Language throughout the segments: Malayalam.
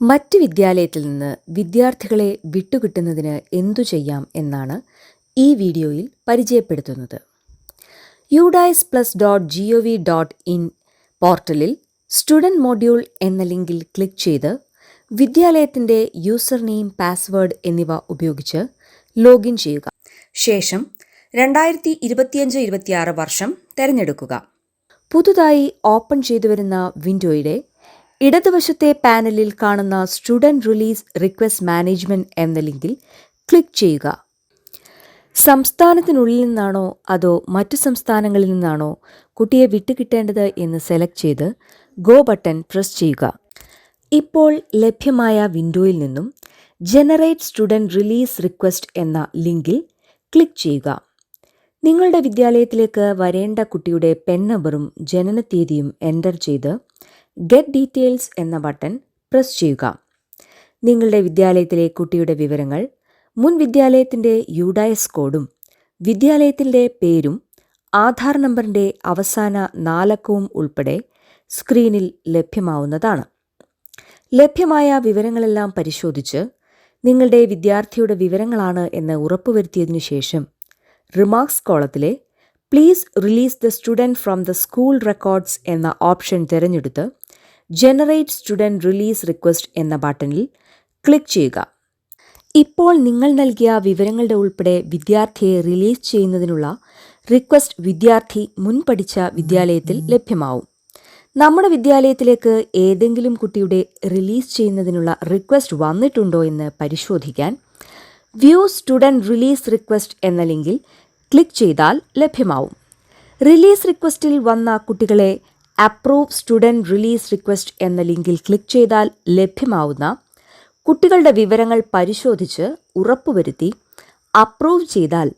മറ്റ് വിദ്യാലയത്തിൽ നിന്ന് വിദ്യാർത്ഥികളെ വിട്ടുകിട്ടുന്നതിന് എന്തു ചെയ്യാം എന്നാണ് ഈ വീഡിയോയിൽ പരിചയപ്പെടുത്തുന്നത്. udais+.gov.in പോർട്ടലിൽ സ്റ്റുഡൻറ് മൊഡ്യൂൾ എന്ന ലിങ്കിൽ ക്ലിക്ക് ചെയ്ത് വിദ്യാലയത്തിൻ്റെ യൂസർ നെയിം, പാസ്വേഡ് എന്നിവ ഉപയോഗിച്ച് ലോഗിൻ ചെയ്യുക. ശേഷം 2025-26 വർഷം തിരഞ്ഞെടുക്കുക. പുതുതായി ഓപ്പൺ ചെയ്തു വരുന്ന വിൻഡോയുടെ ഇടതുവശത്തെ പാനലിൽ കാണുന്ന സ്റ്റുഡൻറ് റിലീസ് റിക്വസ്റ്റ് മാനേജ്മെൻറ്റ് എന്ന ലിങ്കിൽ ക്ലിക്ക് ചെയ്യുക. സംസ്ഥാനത്തിനുള്ളിൽ നിന്നാണോ അതോ മറ്റു സംസ്ഥാനങ്ങളിൽ നിന്നാണോ കുട്ടിയെ വിട്ടുകിട്ടേണ്ടത് എന്ന് സെലക്ട് ചെയ്ത് ഗോ ബട്ടൺ പ്രസ് ചെയ്യുക. ഇപ്പോൾ ലഭ്യമായ വിൻഡോയിൽ നിന്നും ജനറേറ്റ് സ്റ്റുഡൻറ് റിലീസ് റിക്വസ്റ്റ് എന്ന ലിങ്കിൽ ക്ലിക്ക് ചെയ്യുക. നിങ്ങളുടെ വിദ്യാലയത്തിലേക്ക് വരേണ്ട കുട്ടിയുടെ പെൻ നമ്പറും ജനനത്തീയതിയും എൻ്റർ ചെയ്ത് ഗെറ്റ് ഡീറ്റെയിൽസ് എന്ന ബട്ടൺ പ്രസ് ചെയ്യുക. നിങ്ങളുടെ വിദ്യാലയത്തിലെ കുട്ടിയുടെ വിവരങ്ങൾ, മുൻ വിദ്യാലയത്തിൻ്റെ യുഡൈസ് കോഡും വിദ്യാലയത്തിൻ്റെ പേരും ആധാർ നമ്പറിൻ്റെ അവസാന 4 അക്കവും ഉൾപ്പെടെ സ്ക്രീനിൽ ലഭ്യമാവുന്നതാണ്. ലഭ്യമായ വിവരങ്ങളെല്ലാം പരിശോധിച്ച് നിങ്ങളുടെ വിദ്യാർത്ഥിയുടെ വിവരങ്ങളാണ് എന്ന് ഉറപ്പുവരുത്തിയതിനു ശേഷം റിമാർക്സ് കോളത്തിലെ please release the student from the school records എന്ന ഓപ്ഷൻ തിരഞ്ഞെടുത്ത് ജനറേറ്റ് സ്റ്റുഡൻറ് റിലീസ് റിക്വസ്റ്റ് എന്ന ബട്ടണിൽ ക്ലിക്ക് ചെയ്യുക. ഇപ്പോൾ നിങ്ങൾ നൽകിയ വിവരങ്ങളുടെ ഉൾപ്പെടെ വിദ്യാർത്ഥിയെ റിലീസ് ചെയ്യുന്നതിനുള്ള റിക്വസ്റ്റ് വിദ്യാർത്ഥി മുൻ പഠിച്ച വിദ്യാലയത്തിൽ ലഭ്യമാവും. നമ്മുടെ വിദ്യാലയത്തിലേക്ക് ഏതെങ്കിലും കുട്ടിയുടെ റിലീസ് ചെയ്യുന്നതിനുള്ള റിക്വസ്റ്റ് വന്നിട്ടുണ്ടോ എന്ന് പരിശോധിക്കാൻ വ്യൂ സ്റ്റുഡൻറ് റിലീസ് റിക്വസ്റ്റ് എന്ന ലിങ്കിൽ ക്ലിക്ക് ചെയ്താൽ ലഭ്യമാവും. റിലീസ് റിക്വസ്റ്റിൽ വന്ന കുട്ടികളെ അപ്രൂവ് സ്റ്റുഡൻറ് റിലീസ് റിക്വസ്റ്റ് എന്ന ലിങ്കിൽ ക്ലിക്ക് ചെയ്താൽ ലഭ്യമാവുന്ന കുട്ടികളുടെ വിവരങ്ങൾ പരിശോധിച്ച് ഉറപ്പുവരുത്തി അപ്രൂവ് ചെയ്താൽ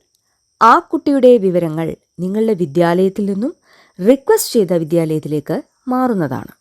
ആ കുട്ടിയുടെ വിവരങ്ങൾ നിങ്ങളുടെ വിദ്യാലയത്തിൽ നിന്നും റിക്വസ്റ്റ് ചെയ്ത വിദ്യാലയത്തിലേക്ക് മാറുന്നതാണ്.